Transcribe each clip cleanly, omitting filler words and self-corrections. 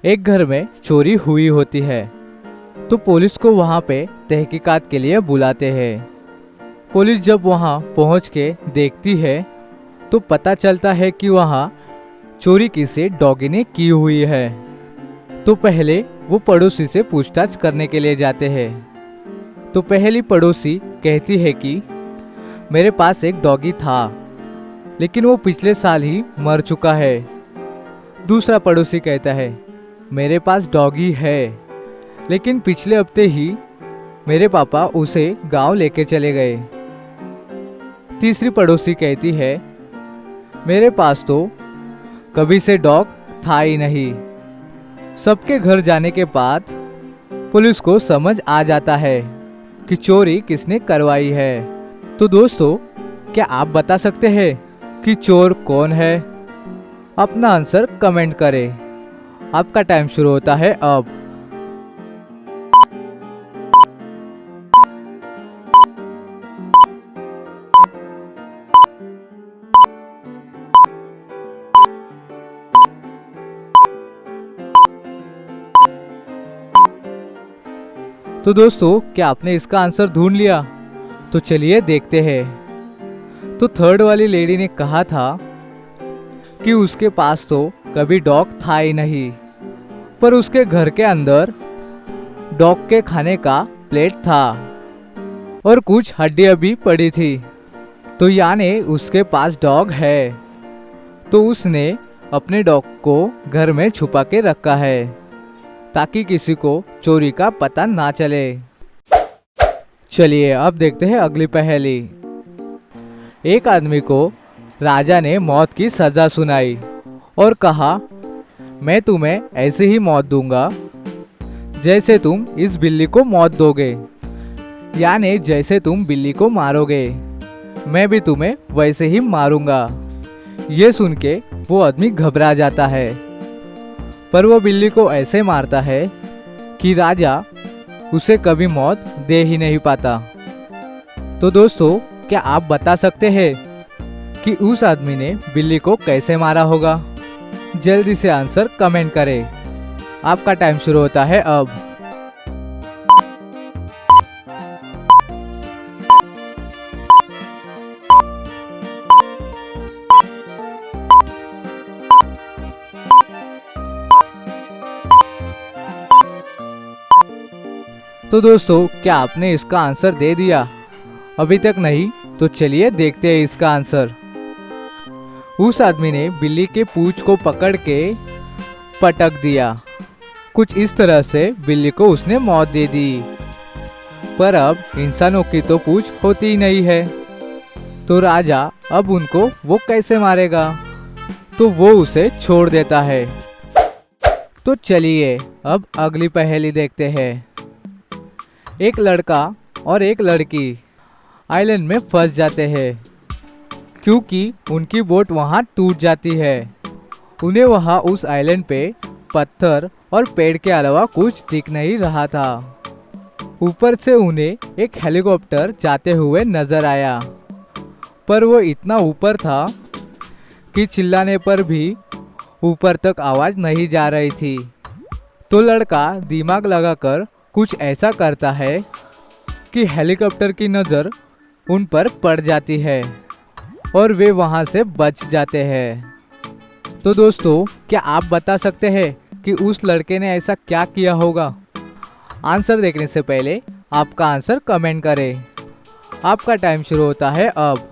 एक घर में चोरी हुई होती है तो पुलिस को वहां पे तहकीकात के लिए बुलाते हैं। पुलिस जब वहां पहुंच के देखती है तो पता चलता है कि वहां चोरी किसी डॉगी ने की हुई है। तो पहले वो पड़ोसी से पूछताछ करने के लिए जाते हैं। तो पहली पड़ोसी कहती है कि मेरे पास एक डॉगी था लेकिन वो पिछले साल ही मर चुका है। दूसरा पड़ोसी कहता है मेरे पास डॉगी है लेकिन पिछले हफ्ते ही मेरे पापा उसे गांव लेके चले गए। तीसरी पड़ोसी कहती है मेरे पास तो कभी से डॉग था ही नहीं। सबके घर जाने के बाद पुलिस को समझ आ जाता है कि चोरी किसने करवाई है। तो दोस्तों, क्या आप बता सकते हैं कि चोर कौन है? अपना आंसर कमेंट करें। आपका टाइम शुरू होता है अब। तो दोस्तों, क्या आपने इसका आंसर ढूंढ लिया? तो चलिए देखते हैं। तो थर्ड वाली लेडी ने कहा था कि उसके पास तो कभी डॉग था ही नहीं, पर उसके घर के अंदर डॉग के खाने का प्लेट था और कुछ हड्डियां भी पड़ी थी। तो यानी उसके पास डॉग है। तो उसने अपने डॉग को घर में छुपा के रखा है ताकि किसी को चोरी का पता ना चले। चलिए अब देखते हैं अगली पहेली। एक आदमी को राजा ने मौत की सजा सुनाई और कहा मैं तुम्हें ऐसी ही मौत दूंगा जैसे तुम इस बिल्ली को मौत दोगे, यानी जैसे तुम बिल्ली को मारोगे मैं भी तुम्हें वैसे ही मारूंगा। ये सुन के वो आदमी घबरा जाता है, पर वो बिल्ली को ऐसे मारता है कि राजा उसे कभी मौत दे ही नहीं पाता। तो दोस्तों, क्या आप बता सकते हैं कि उस आदमी ने बिल्ली को कैसे मारा होगा? जल्दी से आंसर कमेंट करें। आपका टाइम शुरू होता है अब। तो दोस्तों, क्या आपने इसका आंसर दे दिया? अभी तक नहीं? तो चलिए देखते हैं इसका आंसर। उस आदमी ने बिल्ली के पूंछ को पकड़ के पटक दिया। कुछ इस तरह से बिल्ली को उसने मौत दे दी। पर अब इंसानों की तो पूंछ होती ही नहीं है, तो राजा अब उनको वो कैसे मारेगा? तो वो उसे छोड़ देता है। तो चलिए अब अगली पहेली देखते हैं। एक लड़का और एक लड़की आइलैंड में फंस जाते हैं क्योंकि उनकी बोट वहां टूट जाती है। उन्हें वहां उस आइलैंड पे पत्थर और पेड़ के अलावा कुछ दिख नहीं रहा था। ऊपर से उन्हें एक हेलीकॉप्टर जाते हुए नजर आया, पर वो इतना ऊपर था कि चिल्लाने पर भी ऊपर तक आवाज नहीं जा रही थी। तो लड़का दिमाग लगाकर कुछ ऐसा करता है कि हेलीकॉप्टर की नज़र उन पर पड़ जाती है और वे वहां से बच जाते हैं। तो दोस्तों, क्या आप बता सकते हैं कि उस लड़के ने ऐसा क्या किया होगा? आंसर देखने से पहले आपका आंसर कमेंट करें। आपका टाइम शुरू होता है अब।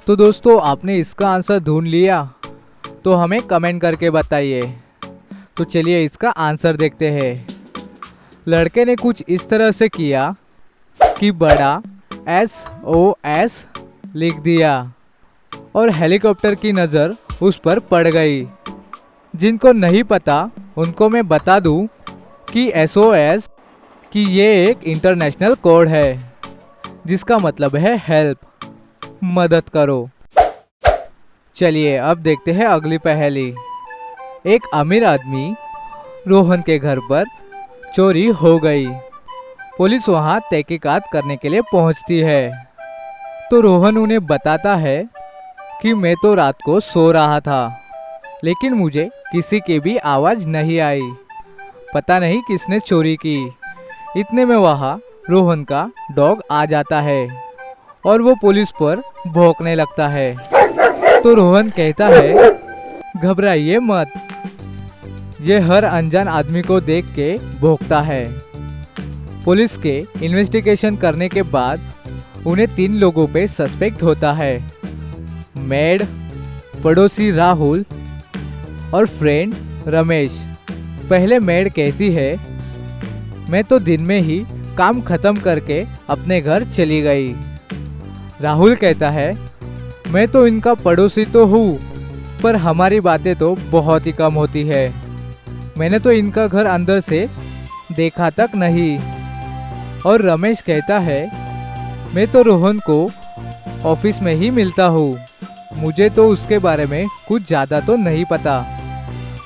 तो दोस्तों, आपने इसका आंसर ढूंढ लिया? तो हमें कमेंट करके बताइए। तो चलिए इसका आंसर देखते हैं। लड़के ने कुछ इस तरह से किया कि बड़ा SOS लिख दिया और हेलीकॉप्टर की नज़र उस पर पड़ गई। जिनको नहीं पता उनको मैं बता दूं कि SOS कि ये एक इंटरनेशनल कोड है जिसका मतलब है हेल्प, मदद करो। चलिए अब देखते हैं अगली पहेली। एक अमीर आदमी रोहन के घर पर चोरी हो गई। पुलिस वहां तहकीकात करने के लिए पहुंचती है तो रोहन उन्हें बताता है कि मैं तो रात को सो रहा था, लेकिन मुझे किसी की भी आवाज़ नहीं आई। पता नहीं किसने चोरी की। इतने में वहाँ रोहन का डॉग आ जाता है और वो पुलिस पर भौंकने लगता है। तो रोहन कहता है, घबराइए मत, ये हर अनजान आदमी को देख के भौंकता है। पुलिस के इन्वेस्टिगेशन करने के बाद उन्हें 3 लोगों पे सस्पेक्ट होता है, मेड, पड़ोसी राहुल और फ्रेंड रमेश। पहले मेड कहती है, मैं तो दिन में ही काम खत्म करके अपने घर चली गई। राहुल कहता है, मैं तो इनका पड़ोसी तो हूँ, पर हमारी बातें तो बहुत ही कम होती है। मैंने तो इनका घर अंदर से देखा तक नहीं। और रमेश कहता है, मैं तो रोहन को ऑफिस में ही मिलता हूँ, मुझे तो उसके बारे में कुछ ज़्यादा तो नहीं पता।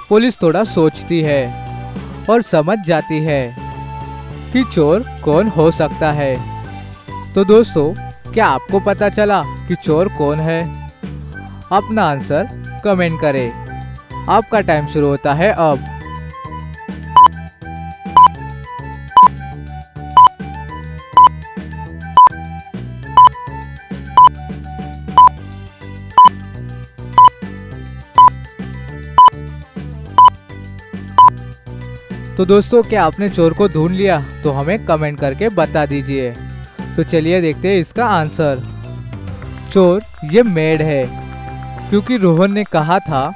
पुलिस थोड़ा सोचती है और समझ जाती है कि चोर कौन हो सकता है। तो दोस्तों, क्या आपको पता चला कि चोर कौन है? अपना आंसर कमेंट करें। आपका टाइम शुरू होता है अब। तो दोस्तों, क्या आपने चोर को ढूंढ लिया? तो हमें कमेंट करके बता दीजिए। तो चलिए देखते हैं इसका आंसर। चोर ये मेड है, क्योंकि रोहन ने कहा था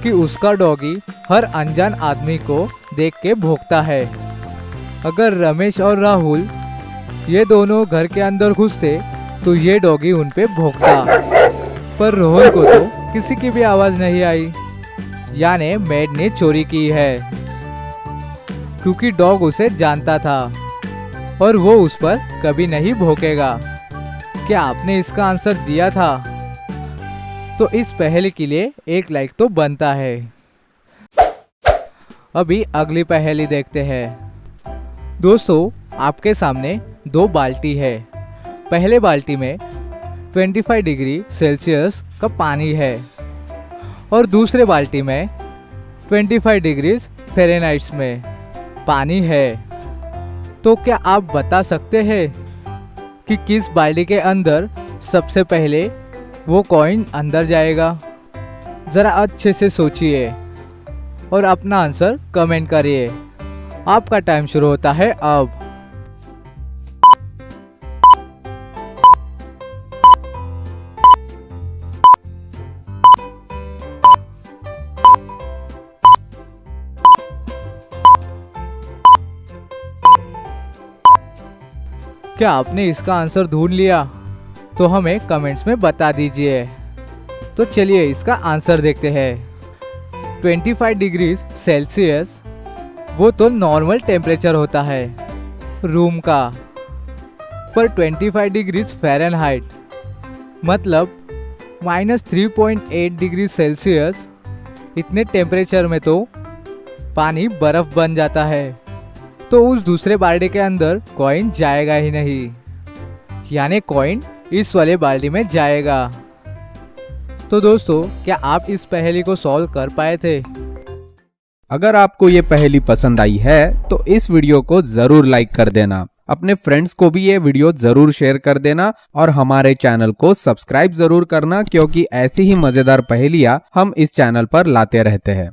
कि उसका डॉगी हर अनजान आदमी को देख के भौंकता है। अगर रमेश और राहुल ये दोनों घर के अंदर घुसते तो ये डॉगी उन पे भौंकता, पर रोहन को तो किसी की भी आवाज़ नहीं आई, यानी मेड ने चोरी की है, क्योंकि डॉग उसे जानता था और वो उस पर कभी नहीं भौंकेगा। क्या आपने इसका आंसर दिया था? तो इस पहेली के लिए 1 लाइक तो बनता है। अभी अगली पहेली देखते हैं। दोस्तों, आपके सामने 2 बाल्टी है। पहले बाल्टी में 25 डिग्री सेल्सियस का पानी है और दूसरे बाल्टी में 25 डिग्री फ़ारेनहाइट में पानी है। तो क्या आप बता सकते हैं कि किस बाल्टी के अंदर सबसे पहले वो कॉइन अंदर जाएगा? ज़रा अच्छे से सोचिए और अपना आंसर कमेंट करिए। आपका टाइम शुरू होता है अब। क्या आपने इसका आंसर ढूंढ लिया? तो हमें कमेंट्स में बता दीजिए। तो चलिए इसका आंसर देखते हैं। 25 डिग्री सेल्सियस वो तो नॉर्मल टेम्परेचर होता है रूम का, पर 25 डिग्री फ़ारेनहाइट मतलब -3.8 डिग्री सेल्सियस, इतने टेम्परेचर में तो पानी बर्फ़ बन जाता है। तो उस दूसरे बाल्टी के अंदर कॉइन जाएगा ही नहीं, यानी कॉइन इस वाले बाल्टी में जाएगा। तो दोस्तों, क्या आप इस पहेली को सॉल्व कर पाए थे? अगर आपको ये पहेली पसंद आई है तो इस वीडियो को जरूर लाइक कर देना, अपने फ्रेंड्स को भी ये वीडियो जरूर शेयर कर देना और हमारे चैनल को सब्सक्राइब जरूर करना, क्योंकि ऐसी ही मजेदार पहेलियां हम इस चैनल पर लाते रहते हैं।